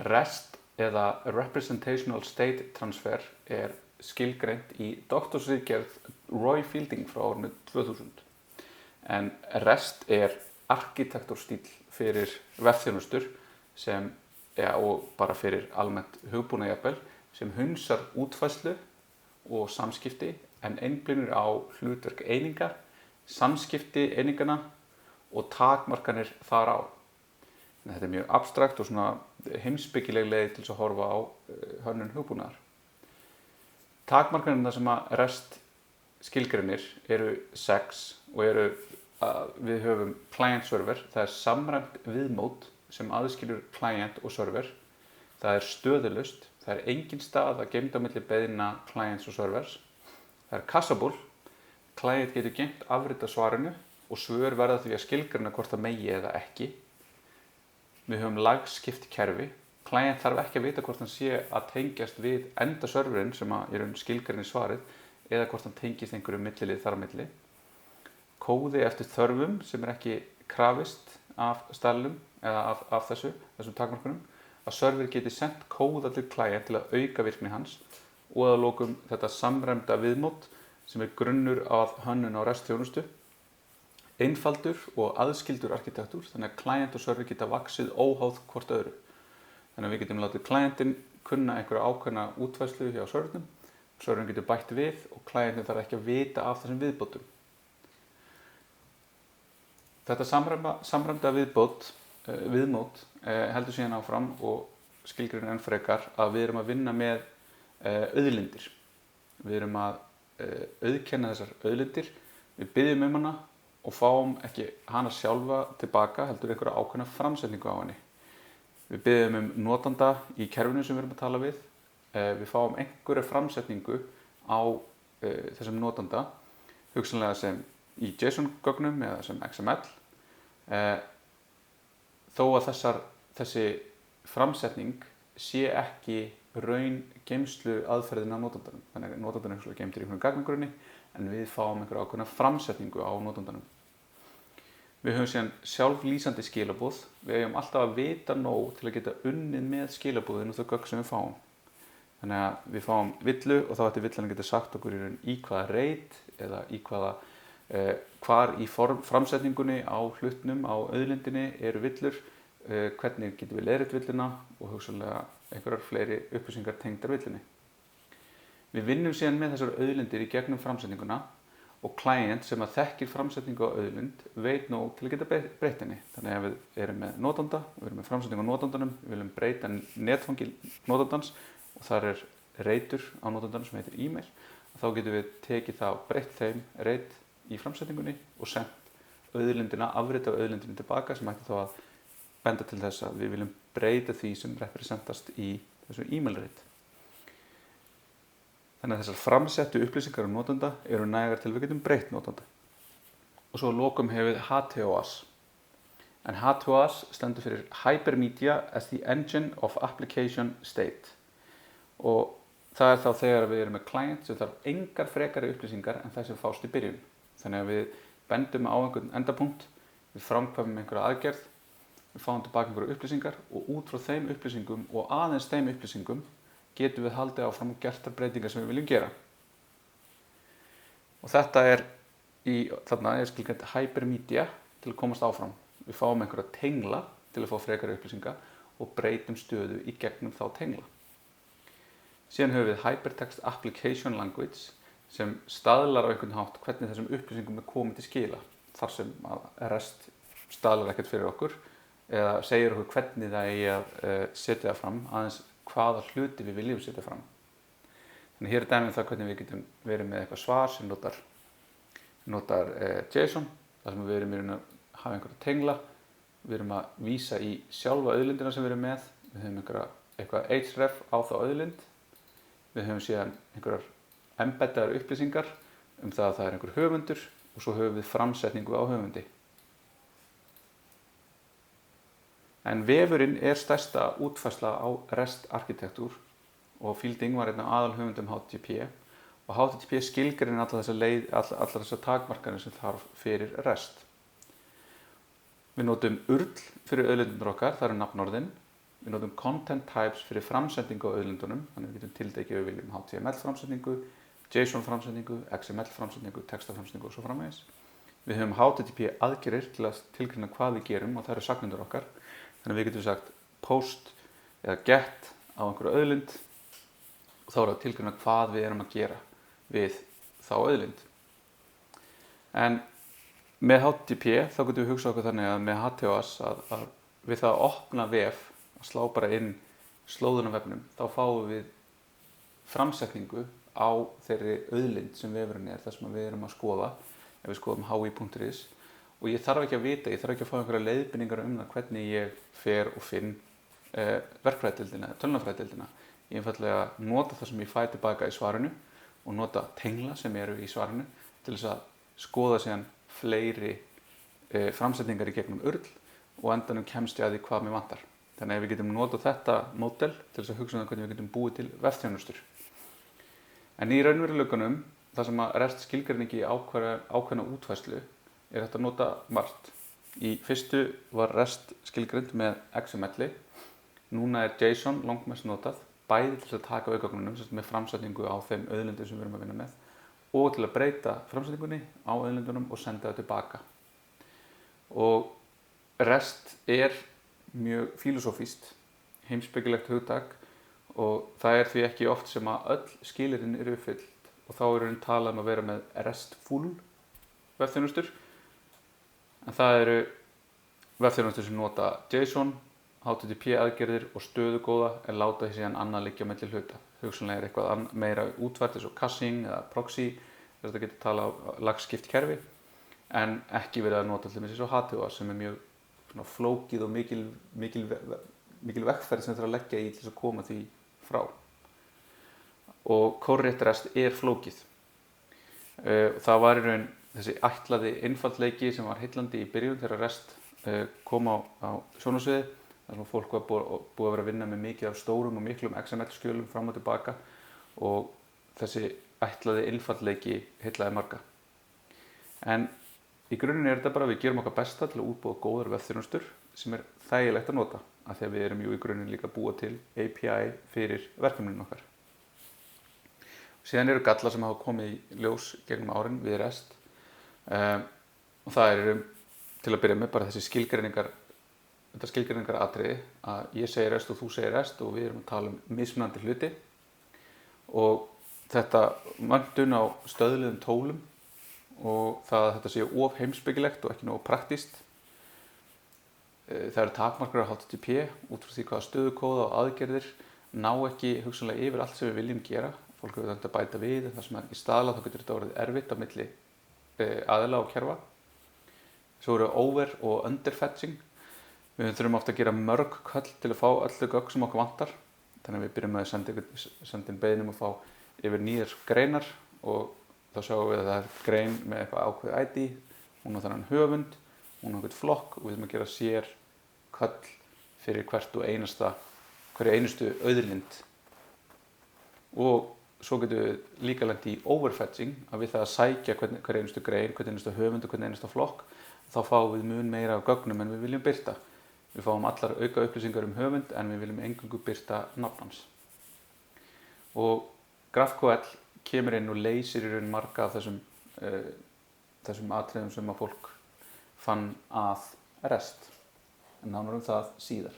REST eða Representational State Transfer er skilgreint í doktorsritgerð Roy Fielding frá árinu 2000. En REST er arkitektúrstíll fyrir vefþjónustur og bara fyrir almennt hugbúnað jafnvel, sem hunsar útfærslu og samskipti en einblínir á hlutverk eininga, samskipti eininganna og takmarkanir þar á. Þetta er mjög abstrakt og svona heimspekileg leið til þess að horfa á hönnun hugbúnaðar. Takmarkanirnar sem að REST skilgreinir eru 6 og eru að við höfum client server, það er samræmt viðmót sem aðskilur client og server, það er stöðulaust, það er engin staða geymd á milli beiðna clients og servers, það er cacheable, client getur geymt afrit af svarinu og svör verða því að skilgreina hvort það megi eða ekki. Við höfum lagskipt kerfi, client þarf ekki að vita hvort hann sé að tengjast við enda serverinn sem að er skilgreinir svarið eða hvort hann tengist einhverju millilið þar á milli. Kóði eftir þörfum sem er ekki krafist af stælum eða af þessum takmörkunum, að server geti sendt kóða til client til að auka virkni hans og að lokum þetta samræmda viðmót sem er grunnur af hönnun á REST-þjónustu, einfaldur og aðskildur arkitektúr, þannig að client og server geta vaxið óháð hvort öðru. Þannig að við getum látið clientin kunna einhverja ákveðna útfærslu hjá servernum, serverin getur bætt við og clientin þarf ekki að vita af þessum viðbótum. Þetta samræmda viðmót heldur síðan áfram og skilgreinir enn frekar að við erum að vinna með auðlindir. Við erum að auðkenna þessar auðlindir, við biðjum hana og fáum ekki hana sjálfa tilbaka, heldur einhverja ákveðna framsetningu á henni. Við biðjum notanda í kerfinu sem við erum að tala við, við fáum einhverja framsetningu á þessum notanda, hugsanlega sem í JSON-gögnum eða sem XML, þó að þessi framsetning sé ekki raun geymslu aðferðin af notandanum. Þannig að notandanum er geymdur í einhverjum gagnagrunni en við fáum einhverja ákveðna framsetningu á notandanum. Við höfum síðan sjálflýsandi skilaboð. Við eigum alltaf að vita nóg til að geta unnið með skilaboðinu og þau gögn sem við fáum. Þannig að við fáum villu og þá ætti villan að geta sagt okkur í hvaða reit eða í hvar í framsetningunni á hlutnum, á auðlindinni eru villur, hvernig getum við leiðrétt villuna og hugsanlega einhverjar fleiri upplýsingar tengdar villinni. Við vinnum síðan með þessar auðlindir í gegnum framsetninguna og client sem að þekkir framsetningu á auðlind veit nóg til að geta breytt henni. Þannig að við erum með notanda, við erum með framsetningu á notandanum, við viljum breyta netfangi notandans og þar er reitur á notandanum sem heitir e-mail. Þá getum við tekið það og breytt þeim reit í framsetningunni og sendt auðlindina, afrit af auðlindinni tilbaka sem ætti þá að benda til þess að við viljum breyta því sem representast í þessu e-mail-reit. Þannig að þessar framsettu upplýsingar notanda eru nægar til við getum breytt notanda. Og svo að lokum hefur við HTOAS. En HTOAS stendur fyrir Hypermedia as the Engine of Application State. Og það er þá þegar við erum með client sem þarf engar frekari upplýsingar en þær sem fást í byrjun. Þannig að við bendum á einhvern endapunkt, við framkvæmum einhverja aðgerð, við fáum tilbaka einhverja upplýsingar og út frá þeim upplýsingum og aðeins þeim upplýsingum getum við haldið áfram og gert þær breytingar sem við viljum gera. Og þetta þarna er skilgreint hypermedia til að komast áfram. Við fáum einhverja tengla til að fá frekari upplýsingar og breytum stöðu í gegnum þá tengla. Síðan höfum við Hypertext Application Language sem staðlar á einhvern hátt hvernig þessum upplýsingum er komið til skila. Þar sem að REST staðlar ekkert fyrir okkur eða segir okkur hvernig það eigi að setja það fram, aðeins hvaða hluti við viljum setja fram. Þannig hér er dæmið það hvernig við getum verið með eitthvað svar sem notar JSON, þar sem við erum að hafa einhverja tengla, við erum að vísa í sjálfa auðlindina sem við erum með, við höfum eitthvað href á þá auðlind, við höfum síðan einhverjar embeddaðar upplýsingar það að það er einhver höfundur og svo höfum við framsetningu á höfundi. En vefurinn er stærsta útfærsla á REST-arkitektúr og Fielding var einn af aðalhöfundum HTTP og HTTP skilgreinir allar þessar takmarkanir sem þarf fyrir REST. Við notum URL fyrir auðlindirnar okkar, það eru nafnorðin. Við notum content types fyrir framsetningu á auðlindunum, þannig að við getum tildekið við viljum HTML framsetningu, JSON framsetningu, XML framsetningu, texta framsetningu og svo framvegis. Við höfum HTTP aðgerðir til að tilgreina hvað við gerum og það eru sagnirnar okkar. Þannig að við getum sagt post eða get á einhverju auðlind og þá er það að tilgreina hvað við erum að gera við þá auðlind. En með HTTP þá getum við hugsað okkur þannig að með HTOS að við það að opna vef, að slá bara inn slóðun á vefnum, þá fáum við framsetningu á þeirri auðlind sem vefurinn er, þar sem við erum að skoða, ef við skoðum hi.is, og ég þarf ekki að vita, ég þarf ekki að fá einhverja leiðbeiningar um það hvernig ég fer og finn verkfræðideildina, tölvunarfræðideildina. Ég einfaldlega nota það sem ég fæ tilbaka í svarinu og nota tengla sem eru í svarinu til þess að skoða síðan fleiri framsetningar í gegnum URL og endanum kemst ég að því hvað mér vantar. Þannig að við getum notað þetta módel til þess að hugsa um hvernig við getum búið til vefþjónustur. En í raunveruleikanum, það sem að REST skilgreiningi ákveðna útfærslu er hægt að nota margt. Í fyrstu var REST skilgreind með XML, núna er JSON langmest notað, bæði til að taka auðgögnunum með framsetningu á þeim auðlindum sem við erum að vinna með og til að breyta framsetningunni á auðlindunum og senda það tilbaka. Og REST er mjög filosófískt, heimspekilegt hugtak og það er því ekki oft sem að öll skilyrðin eru uppfyllt og þá er hún talað um að vera með RESTful vefþjónustur, en það eru vefþjónustur sem nota JSON, HTTP aðgerðir og stöðugóða en láta því síðan annað liggja á milli hluta. Hugsanlega er eitthvað meira útfært eins og caching eða proxy, þess að þetta getur talað á lagskipt kerfi, en ekki verið að nota til dæmis eins og HTOS sem er mjög flókið og mikil vegferð sem þarf að leggja í til þess að koma því frá. Og Correct REST er flókið. Það var í raun þessi ætlaði einfaldleiki sem var heillandi í byrjun þegar REST kom á sjónarsviði, þar sem fólk var búið að vera að vinna með mikið af stórum og miklum XML-skjölum fram og tilbaka og þessi ætlaði einfaldleiki heillaði marga. En í grunninn er þetta bara að við gerum okkar besta til að útbúa góðar vefþjónustur sem er þægilegt að nota, af því að við erum jú í grunninn líka að búa til API fyrir verkefnin okkar. Síðan eru gallar sem hafa komið í ljós gegnum árin við REST og það eru til að byrja með bara þessi skilgreiningar atriði að ég segi REST og þú segir REST og við erum að tala um mismunandi hluti og þetta vöntun á stöðluðum tólum og það að þetta sé of heimspekilegt og ekki nógu praktískt. Það eru takmarkar á HTTP út frá því hvaða stöðukóða og aðgerðir ná ekki hugsanlega yfir allt sem við viljum gera. Fólk hefur þetta að bæta við en það sem er í staðla þá getur þetta orðið erfitt á milli aðila og kerfa. Svo eru over- og underfetching. Við þurfum ofta að gera mörg köll til að fá öll þau gögn sem okkur vantar. Þannig að við byrjum með að senda inn beiðnum að fá yfir nýjar greinar og þá sjáum við að það er grein með eitthvað ákveðið ID, hún á þennan höfund, hún á einhvern flokk og við þurfum að gera sér köll fyrir hverju einustu auðlind. Og svo getum við líka lent í overfetching, að við það að sækja hverju einustu grein, hverju einustu höfund og hverju einustu flokk, þá fáum við mun meira af gögnum en við viljum birta. Við fáum allar auka upplýsingar um höfund en við viljum eingöngu birta nafn hans. Og GraphQL kemur inn og leysir í raun marga af þessum atriðum sem að fólk fann að REST. En nánar um það síðar.